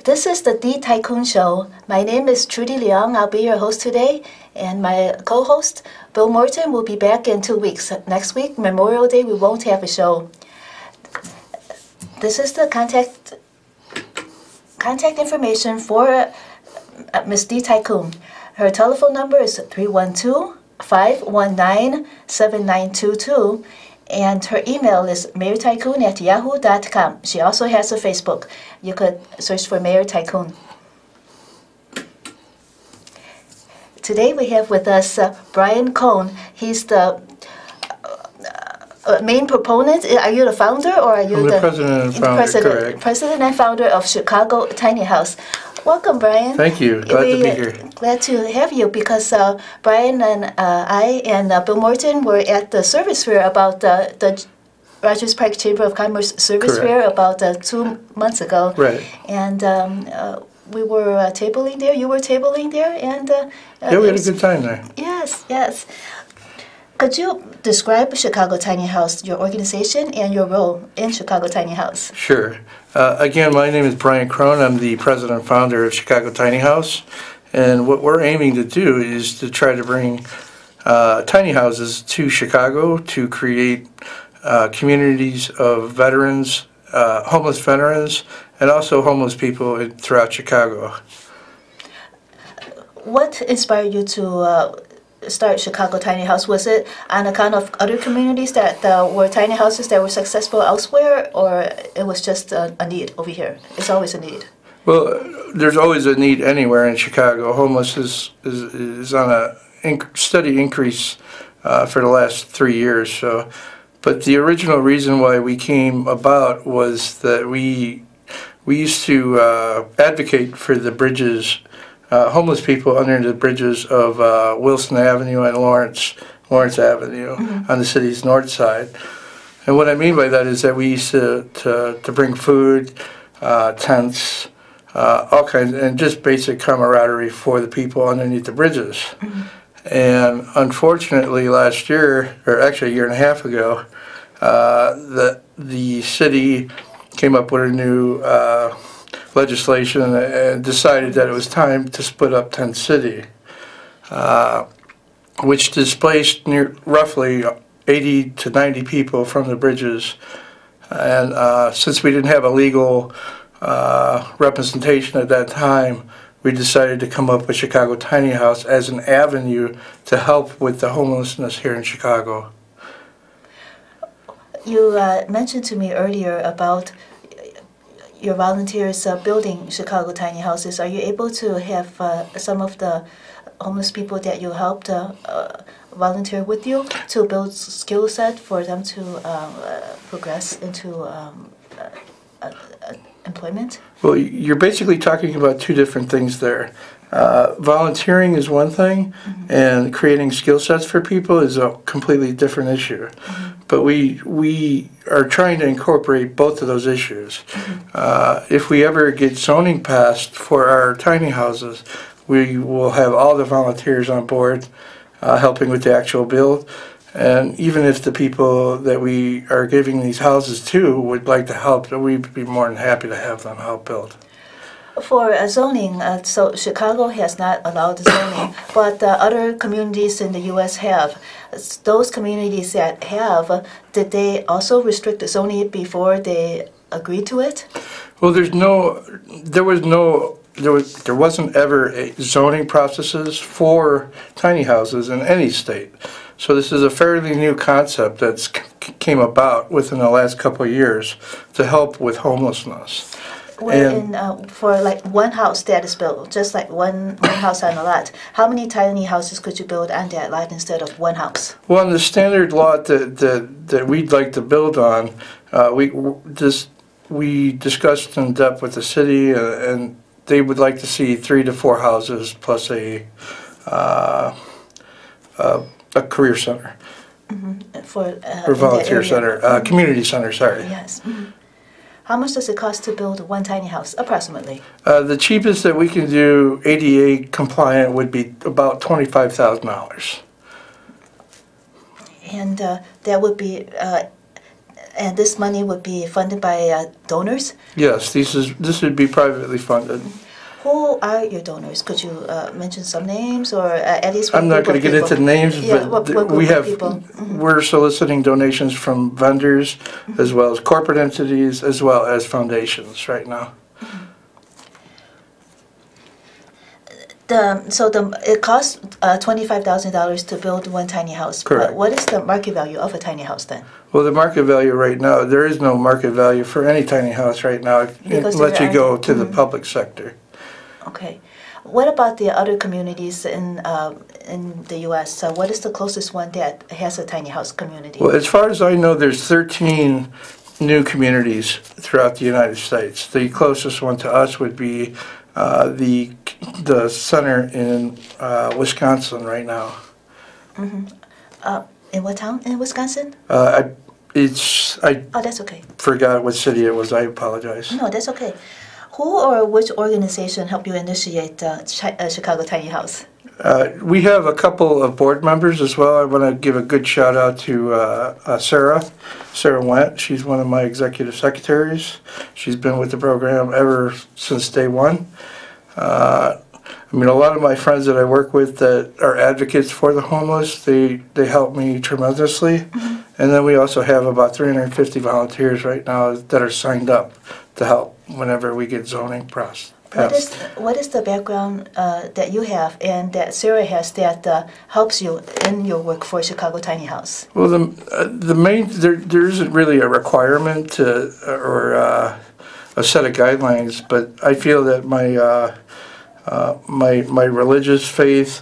This is the D Tycoon Show. My name is Trudy Leong. I'll be your host today, and my co-host, Bill Morton, will be back in 2 weeks. Next week, Memorial Day, we won't have a show. This is the contact information for Miss D Tycoon. Her telephone number is 312-519-7922. And her email is mayortycoon@yahoo.com. She also has a Facebook. You could search for Mayor Tycoon. Today we have with us Brien Cron. He's the main proponent. Are you the founder or are you I'm the president and founder? Correct. President and founder of Chicago Tiny House. Welcome, Brien. Thank you. Glad to be here. Glad to have you because Brien and I and Bill Morton were at the service fair about the Rogers Park Chamber of Commerce service fair about 2 months ago. Right. And we were tabling there. You were tabling there, and yeah, we had a good time there. Yes, yes. Could you describe Chicago Tiny House, your organization, and your role in Chicago Tiny House? Sure. Again, my name is Brien Cron. I'm the president and founder of Chicago Tiny House. And what we're aiming to do is to try to bring tiny houses to Chicago to create communities of veterans, homeless veterans, and also homeless people throughout Chicago. What inspired you to start Chicago Tiny House? Was it on account of other communities that were tiny houses that were successful elsewhere, or it was just a need over here? It's always a need. Well, there's always a need anywhere in Chicago. Homelessness is on a steady increase for the last 3 years. So, but the original reason why we came about was that we used to advocate for the bridges. Homeless people under the bridges of Wilson Avenue and Lawrence Avenue on the city's north side. And what I mean by that is that we used to bring food, tents, all kinds, and just basic camaraderie for the people underneath the bridges. And unfortunately last year, or actually a year and a half ago, the city came up with a new legislation and decided that it was time to split up Tent City, which displaced roughly 80 to 90 people from the bridges. And since we didn't have a legal representation at that time, we decided to come up with Chicago Tiny House as an avenue to help with the homelessness here in Chicago. You mentioned to me earlier about your volunteers building Chicago Tiny Houses. Are you able to have some of the homeless people that you helped volunteer with you to build skill set for them to progress into employment? Well, you're basically talking about two different things there. Volunteering is one thing, and creating skill sets for people is a completely different issue. But we are trying to incorporate both of those issues. If we ever get zoning passed for our tiny houses, we will have all the volunteers on board helping with the actual build. And even if the people that we are giving these houses to would like to help, we'd be more than happy to have them help build. For zoning, so Chicago has not allowed zoning, but other communities in the U.S. have. Those communities that have, did they also restrict the zoning before they agreed to it? Well, there wasn't ever zoning processes for tiny houses in any state. So this is a fairly new concept that's came about within the last couple of years to help with homelessness. For like one house that is built, just like one house on a lot, how many tiny houses could you build on that lot instead of one house? Well, on the standard lot that we'd like to build on, we discussed in depth with the city, and they would like to see 3 to 4 houses plus a career center. For volunteer center, community center, sorry. Yes. How much does it cost to build one tiny house, approximately? The cheapest that we can do, ADA compliant, would be about $25,000. And that would be And this money would be funded by donors? Yes, this would be privately funded. Who are your donors? Could you mention some names, or at least I'm not going to get into names, Yeah, but what we group of have people? we're soliciting donations from vendors, as well as corporate entities, as well as foundations right now. It costs $25,000 to build one tiny house. Correct. But what is the market value of a tiny house then? Well, the market value right now, there is no market value for any tiny house right now, unless you go to the public sector. Okay. What about the other communities in the U.S.? What is the closest one that has a tiny house community? Well, as far as I know, there's 13 new communities throughout the United States. The closest one to us would be the center in Wisconsin right now. In what town in Wisconsin? I Oh, that's okay. forgot what city it was. I apologize. No, that's okay. Who or which organization helped you initiate Chicago Tiny House? We have a couple of board members as well. I want to give a good shout out to Sarah Wendt. She's one of my executive secretaries. She's been with the program ever since day one. I mean, a lot of my friends that I work with that are advocates for the homeless, they help me tremendously. And then we also have about 350 volunteers right now that are signed up to help whenever we get zoning passed. What is the background that you have and that Sarah has that helps you in your work for Chicago Tiny House? Well, the main there isn't really a requirement or a set of guidelines, but I feel that my religious faith,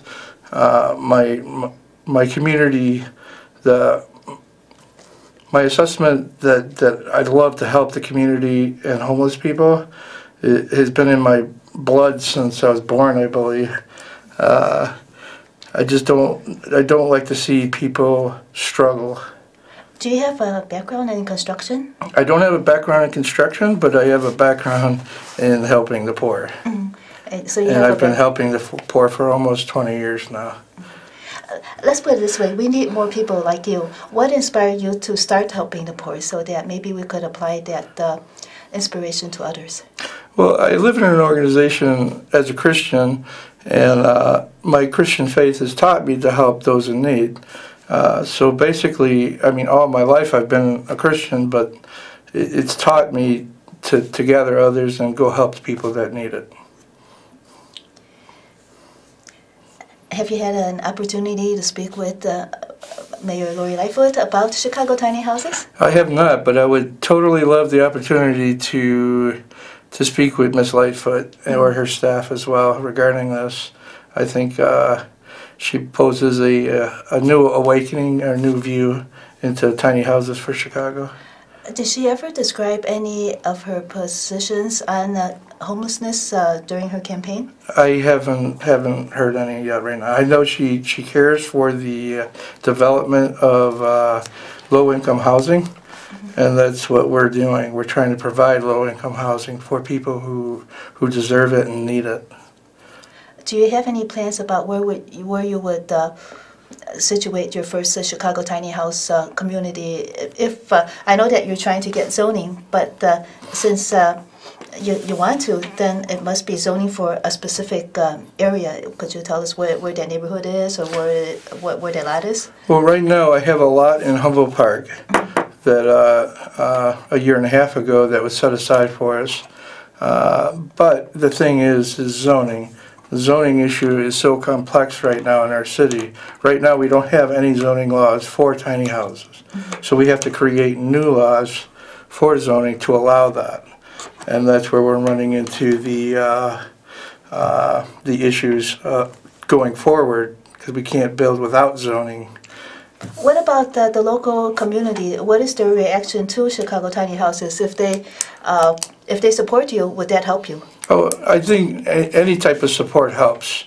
my community, my assessment that I'd love to help the community and homeless people, it has been in my blood since I was born, I believe. I don't like to see people struggle. Do you have a background in construction? I don't have a background in construction, but I have a background in helping the poor. So and I've been helping the poor for almost 20 years now. Let's put it this way, we need more people like you. What inspired you to start helping the poor so that maybe we could apply that inspiration to others? Well, I live in an organization as a Christian, and my Christian faith has taught me to help those in need. So basically, I mean, all my life I've been a Christian, but it's taught me to gather others and go help the people that need it. Have you had an opportunity to speak with Mayor Lightfoot about Chicago Tiny Houses? I have not, but I would totally love the opportunity to speak with Ms. Lightfoot or her staff as well regarding this. I think she poses a new awakening or new view into tiny houses for Chicago. Did she ever describe any of her positions on homelessness during her campaign? I haven't heard any yet right now. I know she cares for the development of low-income housing, and that's what we're doing. We're trying to provide low-income housing for people who deserve it and need it. Do you have any plans about where you would situate your first Chicago Tiny House community? If I know that you're trying to get zoning, but since you want to, then it must be zoning for a specific area. Could you tell us where that neighborhood is, or where that lot is? Well, right now I have a lot in Humboldt Park that a year and a half ago that was set aside for us. But the thing is zoning. The zoning issue is so complex right now in our city. Right now we don't have any zoning laws for tiny houses. So we have to create new laws for zoning to allow that. And that's where we're running into the issues going forward, because we can't build without zoning. What about the local community? What is their reaction to Chicago Tiny Houses? If they support you, would that help you? Oh, I think any type of support helps.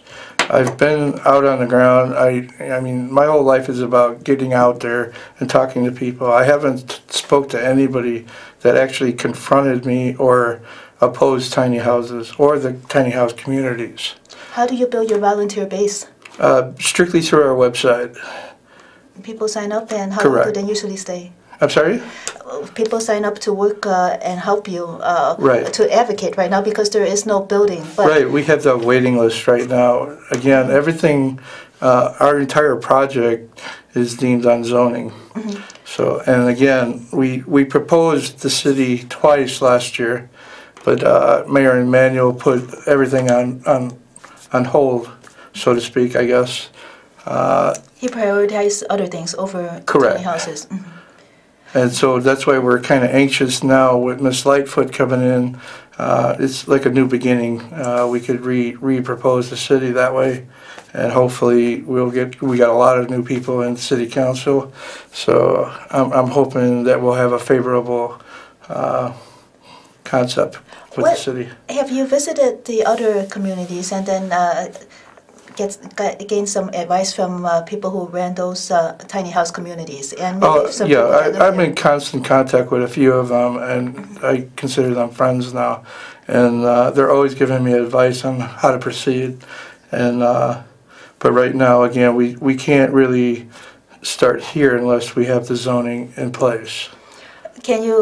I've been out on the ground. I mean, my whole life is about getting out there and talking to people. I haven't spoke to anybody that actually confronted me or opposed tiny houses or the tiny house communities. How do you build your volunteer base? Strictly through our website. People sign up, and how long do they usually stay? I'm sorry? People sign up to work and help you Right. to advocate right now because there is no building. But Right, we have the waiting list right now. Again, everything, our entire project is deemed on zoning. So, and again, we proposed the city twice last year, but Mayor Emanuel put everything on hold, so to speak, I guess. he prioritized other things over Correct. tiny houses. And so that's why we're kind of anxious now with Miss Lightfoot coming in. It's like a new beginning. We could re-propose the city that way, and hopefully we got a lot of new people in city council. So I'm hoping that we'll have a favorable concept with the city. Have you visited the other communities and then gain some advice from people who ran those tiny house communities? And maybe some people that live I'm there? in constant contact with a few of them, and I consider them friends now. And they're always giving me advice on how to proceed. And but right now, again, we can't really start here unless we have the zoning in place. Can you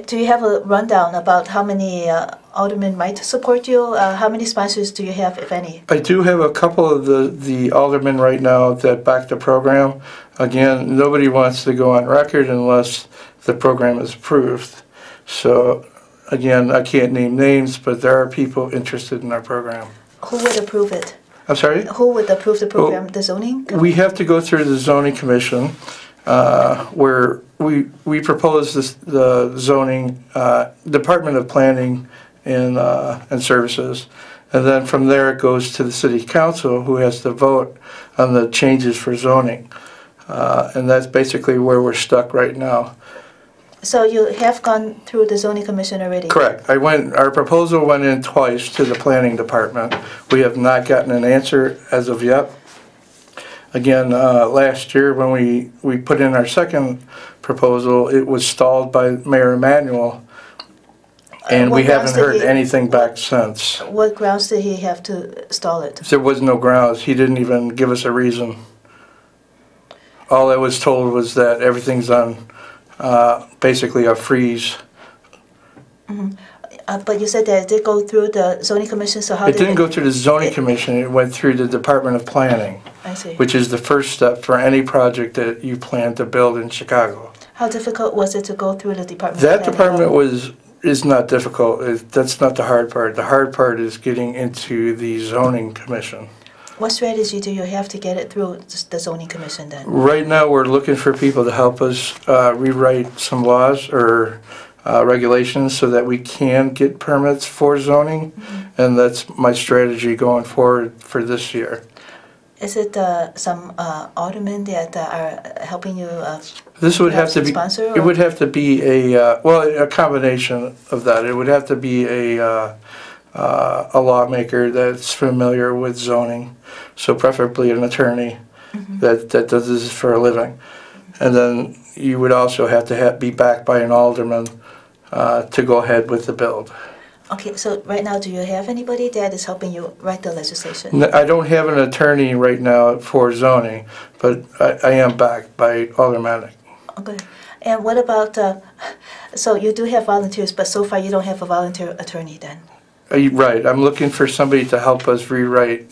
do you have a rundown about how many aldermen might support you? How many sponsors do you have, if any? I do have a couple of the aldermen right now that back the program. Again, nobody wants to go on record unless the program is approved. So, again, I can't name names, but there are people interested in our program. Who would approve it? I'm sorry? Who would approve the program? The zoning? We have to go through the zoning commission, where we propose the zoning Department of Planning and Services, and then from there it goes to the city council, who has to vote on the changes for zoning, and that's basically where we're stuck right now. So you have gone through the zoning commission already? Correct. Our proposal went in twice to the planning department. We have not gotten an answer as of yet. Again, last year when we put in our second proposal, it was stalled by Mayor Emanuel, and we haven't heard anything back since. What grounds did he have to stall it? There was no grounds. He didn't even give us a reason. All I was told was that everything's on basically a freeze. But you said that it did go through the zoning commission, so how It did didn't go through the zoning commission, it went through the Department of Planning, I see. which is the first step for any project that you plan to build in Chicago. How difficult was it to go through the Department That of Planning? department is not difficult. That's not the hard part. The hard part is getting into the zoning commission. What strategy do you have to get it through the zoning commission then? Right now, we're looking for people to help us rewrite some laws or regulations so that we can get permits for zoning, and that's my strategy going forward for this year. Is it some aldermen that are helping you This would have to be, sponsor? it would have to be a combination of that. It would have to be a lawmaker that's familiar with zoning, so preferably an attorney that does this for a living. And then you would also have to be backed by an alderman to go ahead with the build. Okay, so right now, do you have anybody that is helping you write the legislation? I don't have an attorney right now for zoning, but I am backed by aldermanic. Okay. And what about, so you do have volunteers, but so far you don't have a volunteer attorney then? Right, I'm looking for somebody to help us rewrite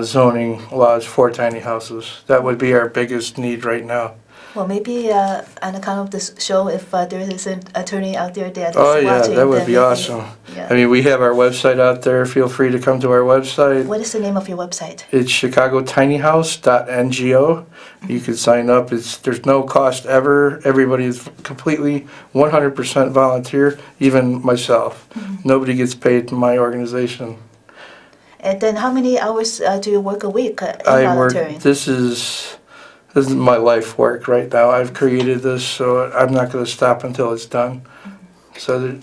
zoning laws for tiny houses. That would be our biggest need right now. Well, maybe on account of this show, if there is an attorney out there that is Oh yeah, watching, that would then be maybe- awesome. Yeah. I mean, we have our website out there. Feel free to come to our website. What is the name of your website? It's chicagotinyhouse.ngo. You can sign up. There's no cost ever. Everybody is completely 100% volunteer, even myself. Nobody gets paid in my organization. And then how many hours do you work a week in I work, volunteering? this is my life work right now. I've created this, so I'm not going to stop until it's done. So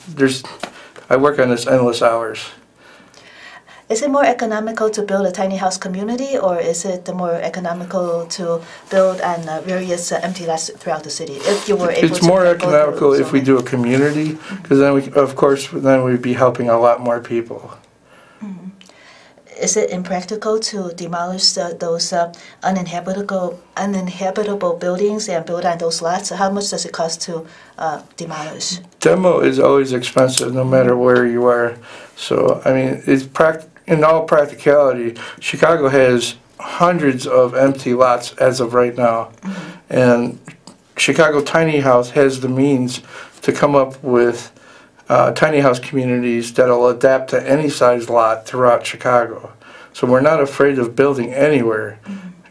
I work on this endless hours. Is it more economical to build a tiny house community, or is it more economical to build on various empty lots throughout the city? If you were able It's to more go through economical if we zoning. do a community, because then of course, we'd be helping a lot more people. is it impractical to demolish those uninhabitable buildings and build on those lots? How much does it cost to demolish? Demo is always expensive, no matter where you are. So, I mean, in all practicality, Chicago has hundreds of empty lots as of right now. And Chicago Tiny House has the means to come up with tiny house communities that'll adapt to any size lot throughout Chicago. So we're not afraid of building anywhere.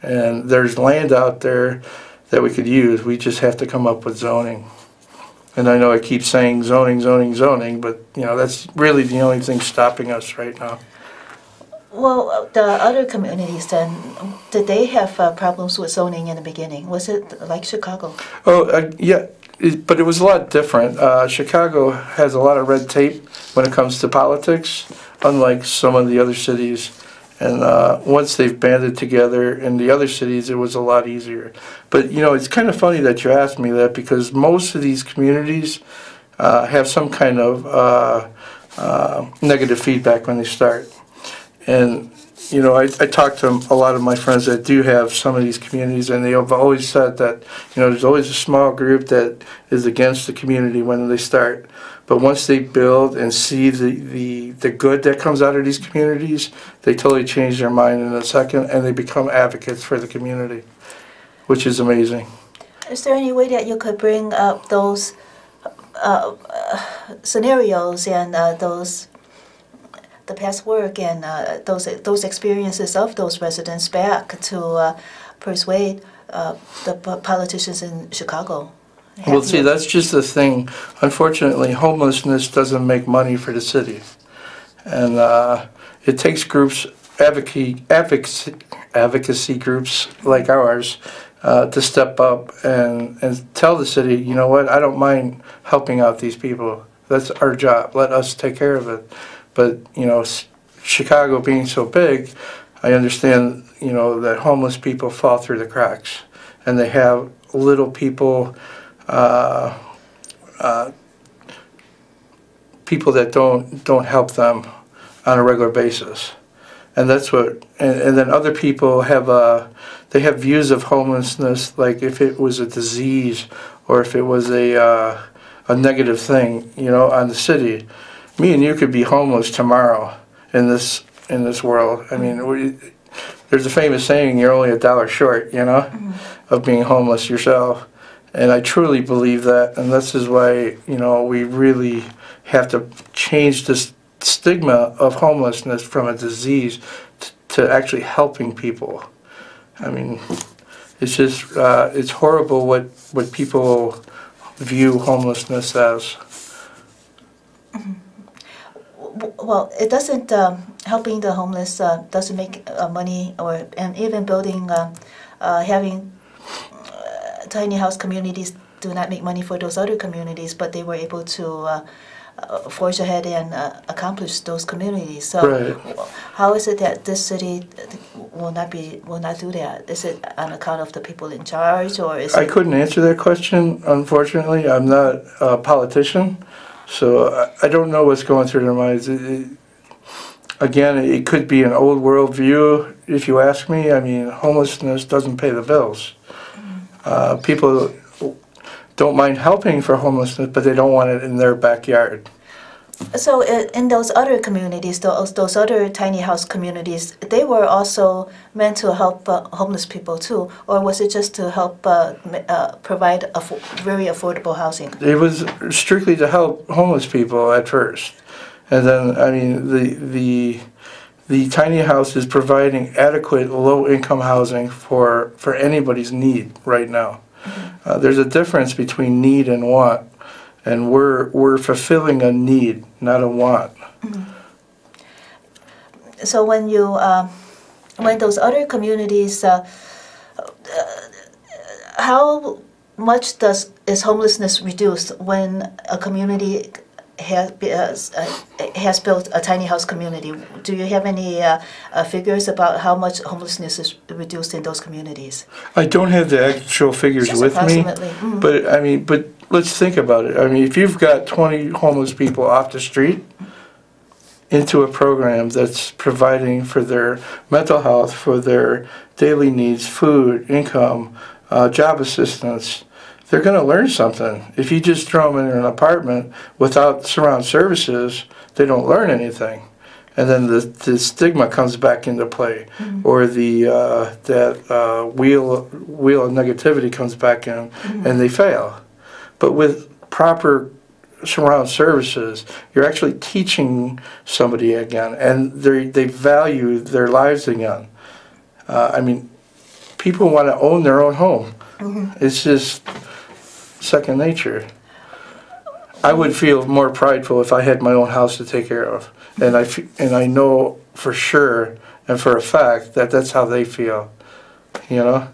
And there's land out there that we could use. We just have to come up with zoning. And I know I keep saying zoning, zoning, zoning, but you know, that's really the only thing stopping us right now. Well, the other communities then, did they have problems with zoning in the beginning? Was it like Chicago? Oh, yeah, but it was a lot different. Chicago has a lot of red tape when it comes to politics, unlike some of the other cities. And once they've banded together in the other cities, it was a lot easier. But, you know, it's kind of funny that you asked me that, because most of these communities have some kind of negative feedback when they start. And, you know, I talk to a lot of my friends that do have some of these communities, and they have always said that, you know, there's always a small group that is against the community when they start. But once they build and see the good that comes out of these communities, they totally change their mind in a second, and they become advocates for the community, which is amazing. Is there any way that you could bring up those scenarios and the past work and those experiences of those residents back to persuade the politicians in Chicago? Well, see, that's just the thing. Unfortunately, homelessness doesn't make money for the city. And it takes groups, advocacy groups like ours, to step up and tell the city, you know what, I don't mind helping out these people. That's our job. Let us take care of it. But, you know, Chicago being so big, I understand, you know, that homeless people fall through the cracks. And they have little people, people that don't help them on a regular basis. And that's what, and then other people have, they have views of homelessness, like if it was a disease or if it was a negative thing, you know, on the city. Me and you could be homeless tomorrow in this world. I mean, there's a famous saying, you're only $1 short, you know, of being homeless yourself. And I truly believe that, and this is why, you know, we really have to change this stigma of homelessness from a disease to actually helping people. I mean, it's just, it's horrible what people view homelessness as. Well, it doesn't, helping the homeless doesn't make money, and even building, having tiny house communities do not make money for those other communities, but they were able to forge ahead and accomplish those communities. So, right. How is it that this city will not do that? Is it on account of the people in charge, or is I couldn't answer that question, unfortunately. I'm not a politician, so I don't know what's going through their minds. Again, it could be an old world view, if you ask me. I mean, homelessness doesn't pay the bills. People don't mind helping for homelessness, but they don't want it in their backyard. So in those other communities, those other tiny house communities, they were also meant to help homeless people too, or was it just to help provide very affordable housing? It was strictly to help homeless people at first. And then, I mean, the tiny house is providing adequate low-income housing for anybody's need right now. There's a difference between need and want, and we're fulfilling a need, not a want. So when you when those other communities, how much is homelessness reduced when a community has built a tiny house community? Do you have any figures about how much homelessness is reduced in those communities? I don't have the actual figures just with me, but I mean, let's think about it. I mean, if you've got 20 homeless people off the street, into a program that's providing for their mental health, for their daily needs, food, income, job assistance, they're going to learn something. If you just throw them in an apartment without surround services, they don't learn anything. And then the stigma comes back into play, or the wheel of negativity comes back in, and they fail. But with proper surround services, you're actually teaching somebody again, and they value their lives again. I mean, people want to own their own home. It's just second nature. I would feel more prideful if I had my own house to take care of, and I know for sure and for a fact that that's how they feel. You know.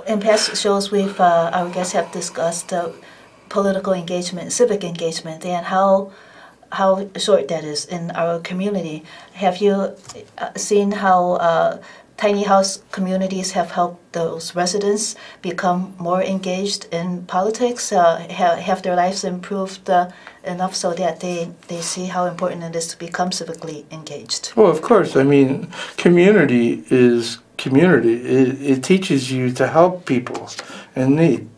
In past shows, our guests have discussed political engagement, civic engagement, and how short that is in our community. Have you seen how tiny house communities have helped those residents become more engaged in politics? Have their lives improved enough so that they see how important it is to become civically engaged? Well, of course. I mean, community is community. It teaches you to help people in need.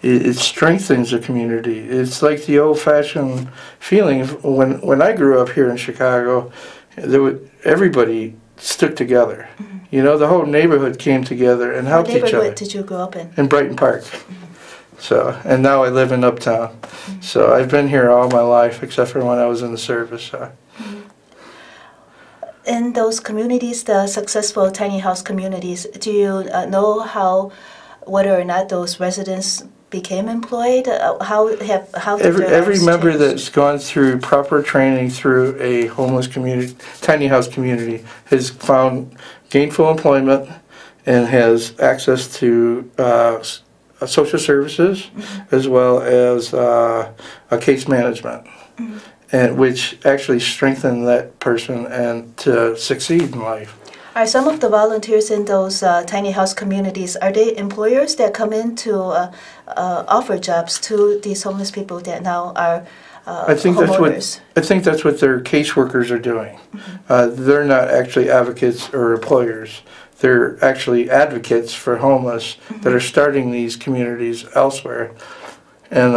It strengthens a community. It's like the old-fashioned feeling. When I grew up here in Chicago, everybody stuck together. You know, the whole neighborhood came together and helped each other. What neighborhood did you grow up in? In Brighton Park. So, and now I live in Uptown. So I've been here all my life, except for when I was in the service. So. In those communities, the successful tiny house communities, do you know whether or not those residents became employed? How did every member change? That's gone through proper training through a homeless community, tiny house community, has found gainful employment and has access to social services as well as case management, and which actually strengthen that person and to succeed in life. Are some of the volunteers in those tiny house communities, are they employers that come in to offer jobs to these homeless people that now are homeowners? I think that's what their caseworkers are doing. They're not actually advocates or employers. They're actually advocates for homeless that are starting these communities elsewhere. And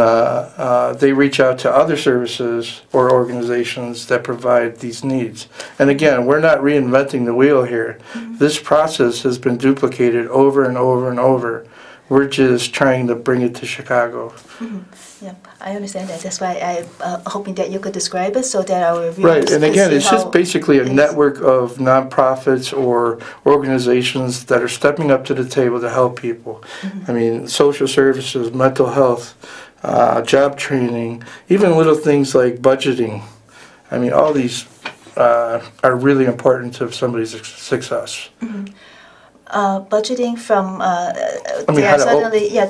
they reach out to other services or organizations that provide these needs. And again, we're not reinventing the wheel here. This process has been duplicated over and over and over. We're just trying to bring it to Chicago. Yeah, I understand that. That's why I'm hoping that you could describe it so that our viewers right, and again, can see it's just basically a network of nonprofits or organizations that are stepping up to the table to help people. I mean, social services, mental health, job training, even little things like budgeting. I mean, all these are really important to somebody's success. Budgeting from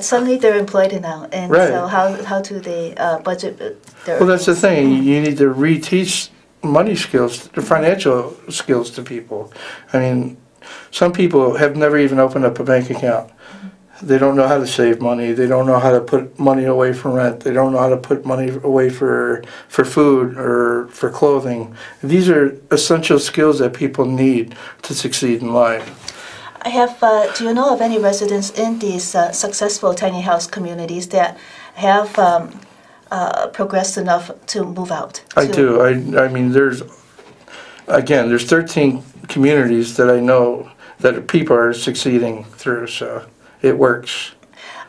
suddenly they're employed now, and right. So how do they budget their well, that's the thing. You need to reteach money skills, financial skills to people. I mean, some people have never even opened up a bank account. They don't know how to save money. They don't know how to put money away for rent. They don't know how to put money away for food or for clothing. These are essential skills that people need to succeed in life. Do you know of any residents in these successful tiny house communities that have progressed enough to move out? I do. I mean, there's 13 communities that I know that people are succeeding through, so it works.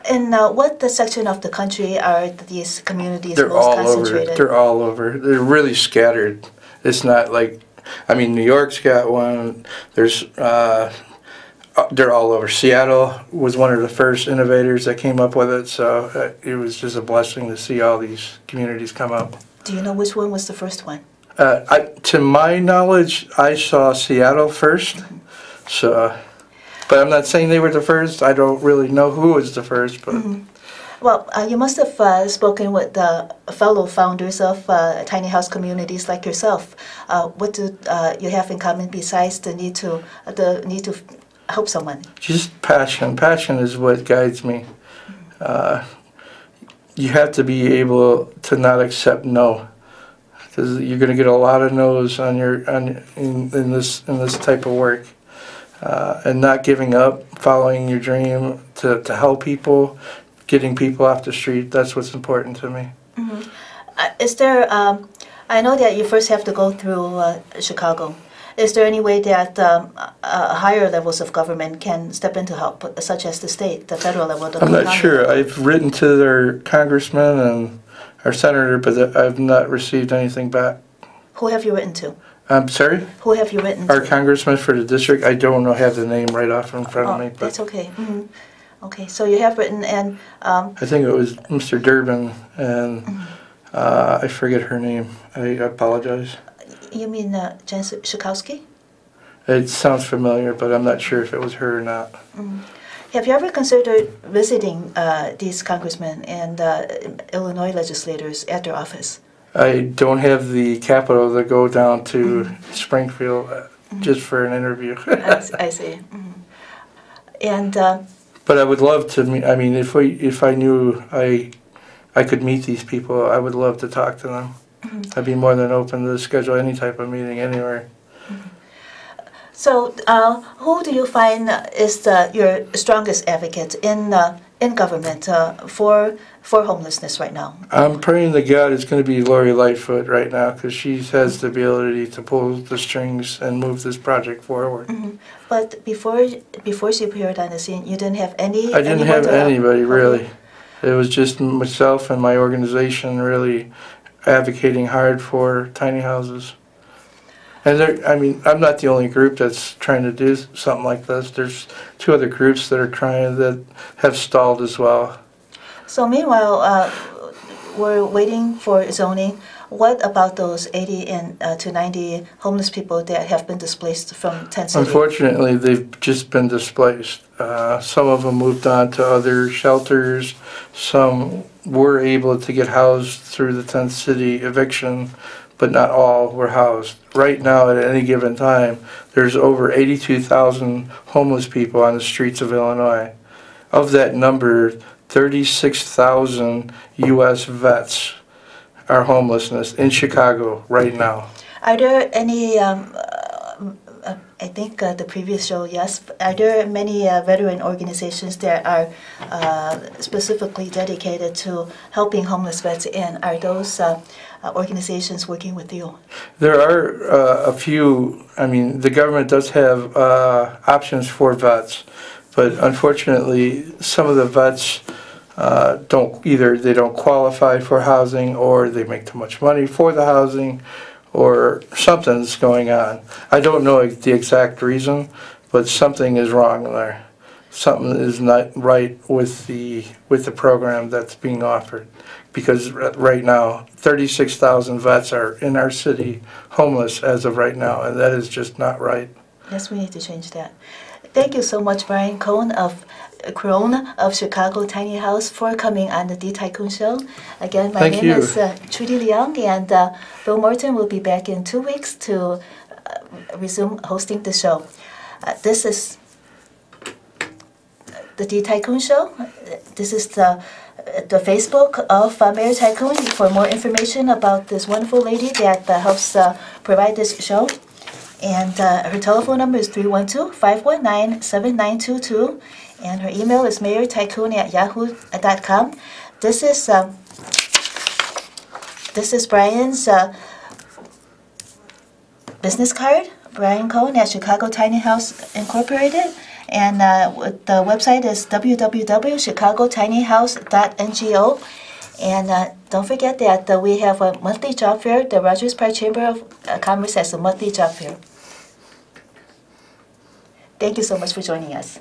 And what section of the country are these communities They're most all concentrated? Over. They're all over. They're really scattered. It's not like, I mean, New York's got one. There's they're all over. Seattle was one of the first innovators that came up with it, so it was just a blessing to see all these communities come up. Do you know which one was the first one? To my knowledge, I saw Seattle first, so, but I'm not saying they were the first. I don't really know who was the first, but. Well, you must have spoken with the fellow founders of tiny house communities like yourself. What do you have in common besides the need to help someone? Just passion. Passion is what guides me. You have to be able to not accept no. because you're going to get a lot of no's on in this type of work, and not giving up, following your dream to help people, getting people off the street. That's what's important to me. Mm-hmm. Is there? I know that you first have to go through Chicago. Is there any way that higher levels of government can step in to help, such as the state, the federal level? I'm not sure. I've written to their congressman and our senator, but I've not received anything back. Who have you written to? I'm sorry? Who have you written Our to? congressman for the district. I don't know, have the name right off in front of me. But that's okay. Mm-hmm. Okay, so you have written, and I think it was Mr. Durbin, and I forget her name. I apologize. You mean Jen Schakowsky? It sounds familiar, but I'm not sure if it was her or not. Mm. Have you ever considered visiting these congressmen and Illinois legislators at their office? I don't have the capital to go down to Springfield just for an interview. I see. Mm. And but I would love to meet. I mean, if I knew I could meet these people, I would love to talk to them. I'd be more than open to schedule any type of meeting anywhere. So, who do you find is your strongest advocate in government for homelessness right now? I'm praying to God it's going to be Lori Lightfoot right now, because she has the ability to pull the strings and move this project forward. Mm-hmm. But before she appeared on the scene, you didn't have any. I didn't have anybody really. It was just myself and my organization really advocating hard for tiny houses. And I mean, I'm not the only group that's trying to do something like this. There's 2 other groups that are trying, that have stalled as well. So meanwhile, we're waiting for zoning. What about those 80 to 90 homeless people that have been displaced from Tent City? Unfortunately, they've just been displaced. Some of them moved on to other shelters. Some were able to get housed through the Tent City eviction, but not all were housed. Right now, at any given time, there's over 82,000 homeless people on the streets of Illinois. Of that number, 36,000 U.S. vets are homelessness in Chicago right now. Are there any, I think the previous show, yes, are there many veteran organizations that are specifically dedicated to helping homeless vets, and are those organizations working with you? There are a few. I mean, the government does have options for vets, but unfortunately some of the vets they don't qualify for housing, or they make too much money for the housing, or something's going on. I don't know the exact reason, but something is wrong there. Something is not right with the program that's being offered, because right now 36,000 vets are in our city homeless as of right now, and that is just not right. Yes, we need to change that. Thank you so much, Brien Cron of Chicago Tiny House, for coming on the D-Tycoon Show. Again, my name is Trudy Leong, and Bill Morton will be back in 2 weeks to resume hosting the show. This is the D-Tycoon Show. This is the Facebook of Mayor Tycoon for more information about this wonderful lady that helps provide this show. And her telephone number is 312-519-7922, and her email is mayortycoon@yahoo.com. This is Brian's business card, Brien Cron at Chicago Tiny House Incorporated, and the website is www.chicagotinyhouse.ngo. And don't forget that we have a monthly job fair. The Rogers Park Chamber of Commerce has a monthly job fair. Thank you so much for joining us.